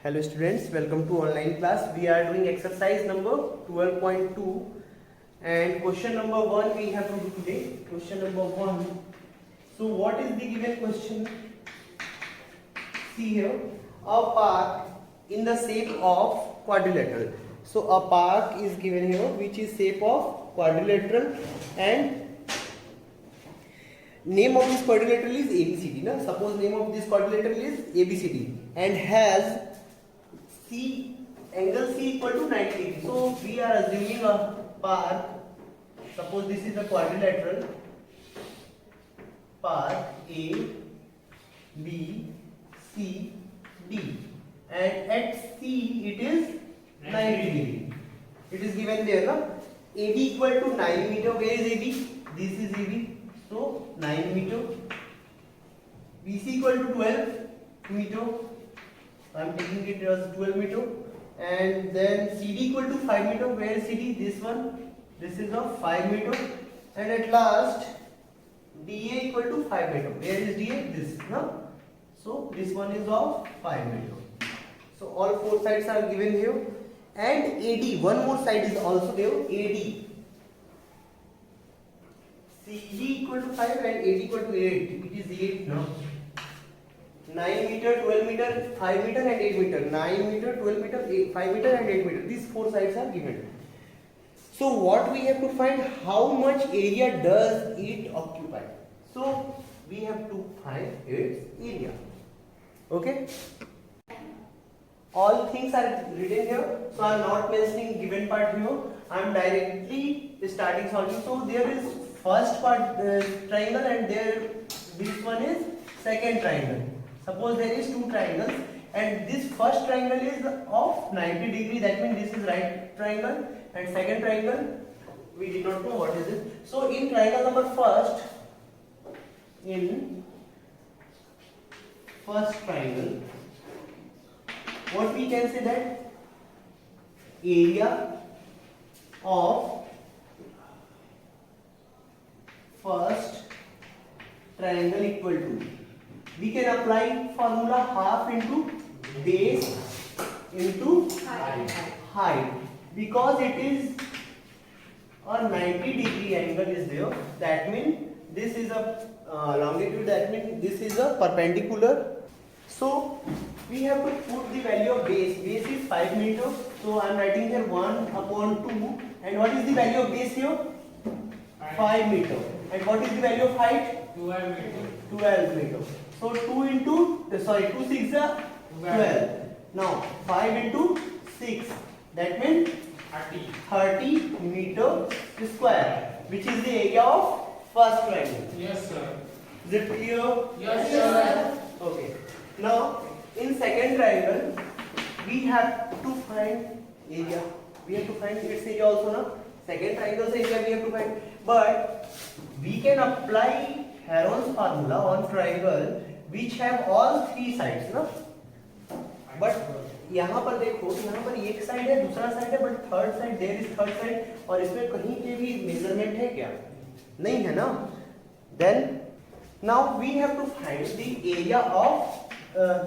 Hello students, welcome to online class. We are doing exercise number 12.2 and question number 1 we have to do today. Question number 1. So what is the given question? See here, a park in the shape of quadrilateral. So a park is given here which is shape of quadrilateral and name of this quadrilateral is ABCD. Na? Suppose name of this quadrilateral is ABCD and has C angle C equal to 90 degrees. So we are assuming a park. Suppose this is a quadrilateral park A, B, C, D, and at C it is 90 degree. It is given there, na? AB equal to 9 meter. Where is AB? This is AB. So 9 meter. BC equal to 12 meter. I am taking it as 12 meter. And then CD equal to 5 meter. Where is CD? This one. This is of 5 meter. And at last DA equal to 5 meter. Where is DA? This. No? So this one is of 5 meter. So all four sides are given here. And AD, one more side is also there. AD. CG equal to 5 and AD equal to 8. It is 8 now. 9 meter, 12 meter, 5 meter and 8 meter. 9 meter, 12 meter, 5 meter and 8 meter. These four sides are given. So what we have to find, how much area does it occupy? So we have to find its area. Okay? All things are written here. So I am not mentioning given part here. I am directly starting solving. So there is first part triangle and this one is second triangle. Suppose there is two triangles and this first triangle is of 90 degree, that means this is right triangle, and second triangle we did not know what is it. So in triangle number first, in first triangle, what we can say that area of first triangle equal to, we can apply formula half into base into height, because it is a 90 degree angle is there, that means this is a longitude, that means this is a perpendicular. So we have to put the value of base. Base is 5 meter. So I am writing here 1 upon 2. And what is the value of base here? 5 meter. And what is the value of height? 12 meter. 12 meter. So 2 6 are 12. Now 5 into 6. That means 30 meter square, which is the area of first triangle. Yes, sir. Is it clear? Yes, sir. Okay. Now in second triangle we have to find area. We have to find its area also, na? Second triangle's area we have to find. But we can apply Heron's formula on triangle which have all three sides, ना? But यहाँ पर देखो, यहाँ पर एक side है, दूसरा side है, but third side, there is third side, और इसमें कहीं पे भी मेजरमेंट है क्या? नहीं है ना? Then now we have to find the area of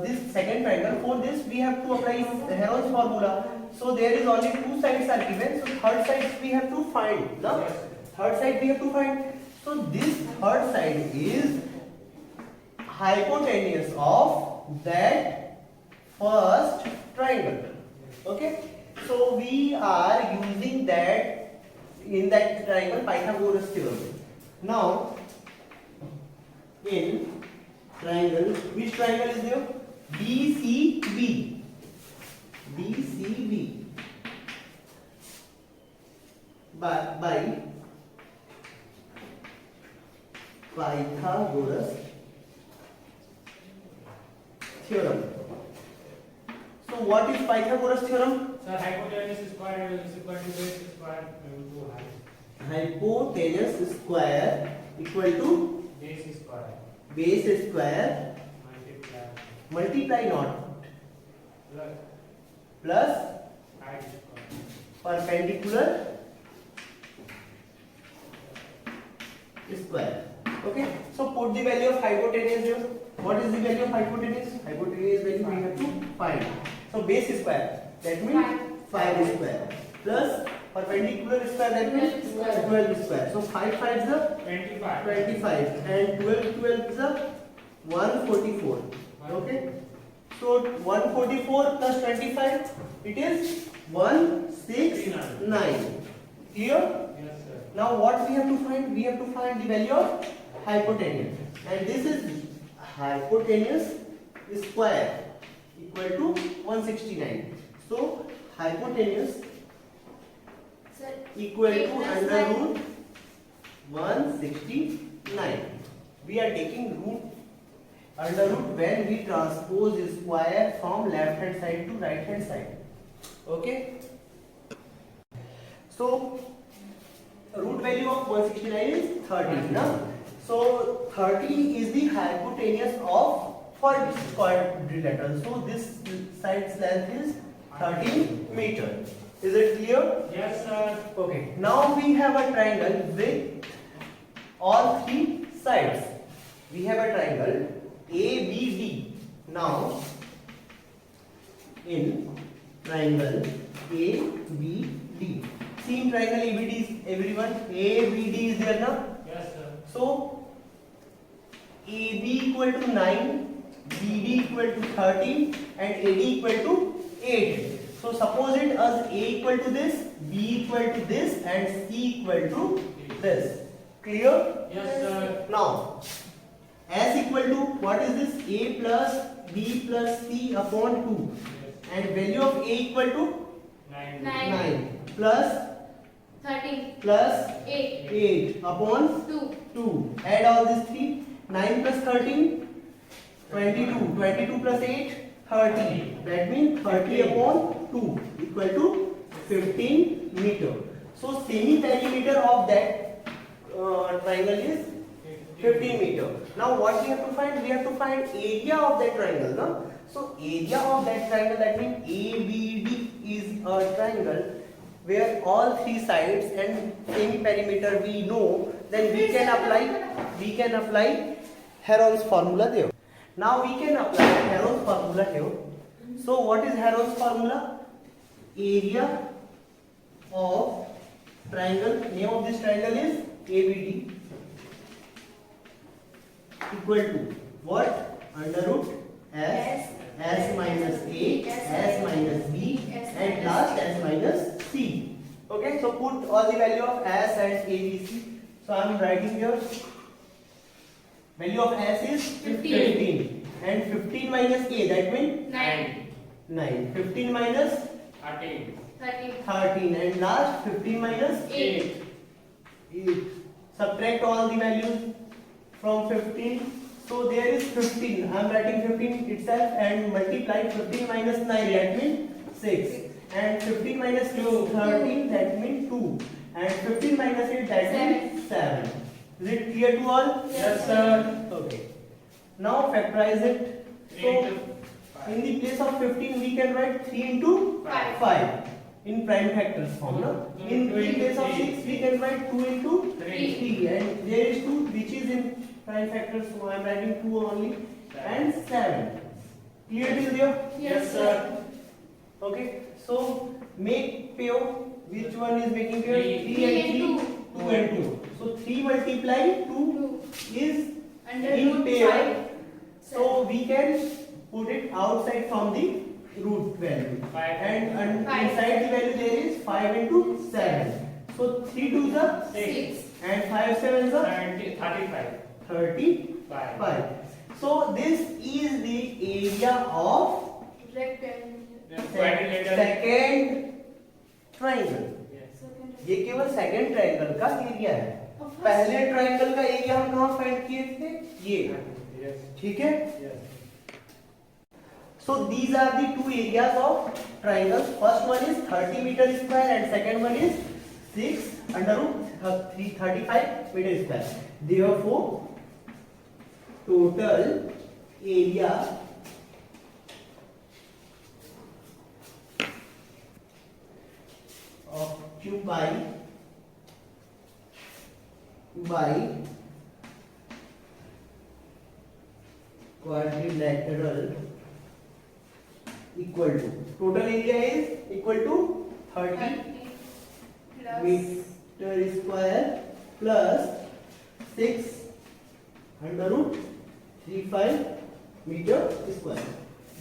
this second triangle. For this we have to apply Heron's formula. So there is only two sides are given. So third side we have to find. The third side we have to find. So this third side is hypotenuse of that first triangle. Okay. So we are using that in that triangle Pythagoras theorem. Now in triangle, which triangle is there? BCB. BCB by Pythagoras theorem. So what is Pythagoras theorem? Sir, hypotenuse square is equal to base square into height. Hypotenuse square equal to Base square. base square multiply not plus Height square. perpendicular square. Okay, so put the value of hypotenuse here. What is the value of hypotenuse? Hypotenuse value we have to find. So base square, that means 5 square plus perpendicular square, that means 12 square. So 5 5 is the 25. 25 and 12 is the 144. Okay. So 144 plus 25, it is 169. Clear? Yes, sir. Now what we have to find? We have to find the value of hypotenuse, and this is hypotenuse square equal to 169. So hypotenuse Sir, equal eight to plus under nine. root 169. We are taking root under root when we transpose square from left hand side to right hand side. Okay. So root value of 169 is 30. No? So 30 is the hypotenuse of first quadrilateral. So this side's length is 13 meter. Is it clear? Yes, sir. Okay. Now we have a triangle with all three sides. We have a triangle ABD. Now in triangle ABD. See in triangle ABD is everyone. ABD is there now. Yes, sir. So AB equal to 9, BD equal to 13 and AD equal to 8. So suppose it as A equal to this, B equal to this and C equal to this. Clear? Yes, sir. Now S equal to what is this? A plus B plus C upon 2 and value of A equal to 9. 9 plus 13, plus 8, 8 upon 2, 2. Add all these three. 9 plus 13, 22. 22 plus 8, 30. That means 30 upon 2 equal to 15 meter. So semi-perimeter of that triangle is 15 meter. Now what we have to find? We have to find area of that triangle. No? So area of that triangle, that means ABD is a triangle where all three sides and semi-perimeter we know, then we can apply Heron's formula there. Now we can apply Heron's formula here. So what is Heron's formula? Area of triangle, name of this triangle is ABD, equal to what? Under root S minus A, S minus B, and last S minus C. Okay, so put all the value of S and A, B, C. So I am writing here. Value of S is 15. And 15 minus A, that means 9, 9. 15 minus 13. 13, and last 15 minus 8. 8. Subtract all the values from 15. So there is 15. I am writing 15 itself and multiply 15 minus 9, that means 6. And 15 minus 2, 13, that means 2. And 15 minus 8, that means 7. Is it clear to all? Yes, sir. Okay. Now factorize it. So in the place of 15 we can write 3 into 5 in prime factors form. No? In the place of 6 we can write 2 into 3 and there is 2 which is in prime factors, so I am writing 2 only and 7. Clear till there? Yes, sir. Okay. So make pair. Which one is making pair? Three. 3 and 3 and 3. 2 and 2. So 3 multiply 2 2, is under in root pair. 5, So we can put it outside from the root value. Five. And Five. inside the value there is 5 into 7. So 3 to the 6, and 5 7 the 35. 35. 5. So this is the area of rectangle. Quadrilateral. second triangle. Yes. ये केवल second triangle का area है. Of course. पहले triangle का area हम कहाँ find किए थे? ये. Yes. ठीक है? Yes. So these are the two areas of triangle. First one is 30 meter square and second one is 6 under root 335 meter square. Therefore, total area occupied by quadrilateral equal to total area is equal to 30 plus meter square plus 6 under root 35 meter square.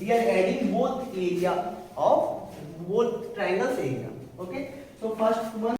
We are adding both area of both triangles area. Okay, so first one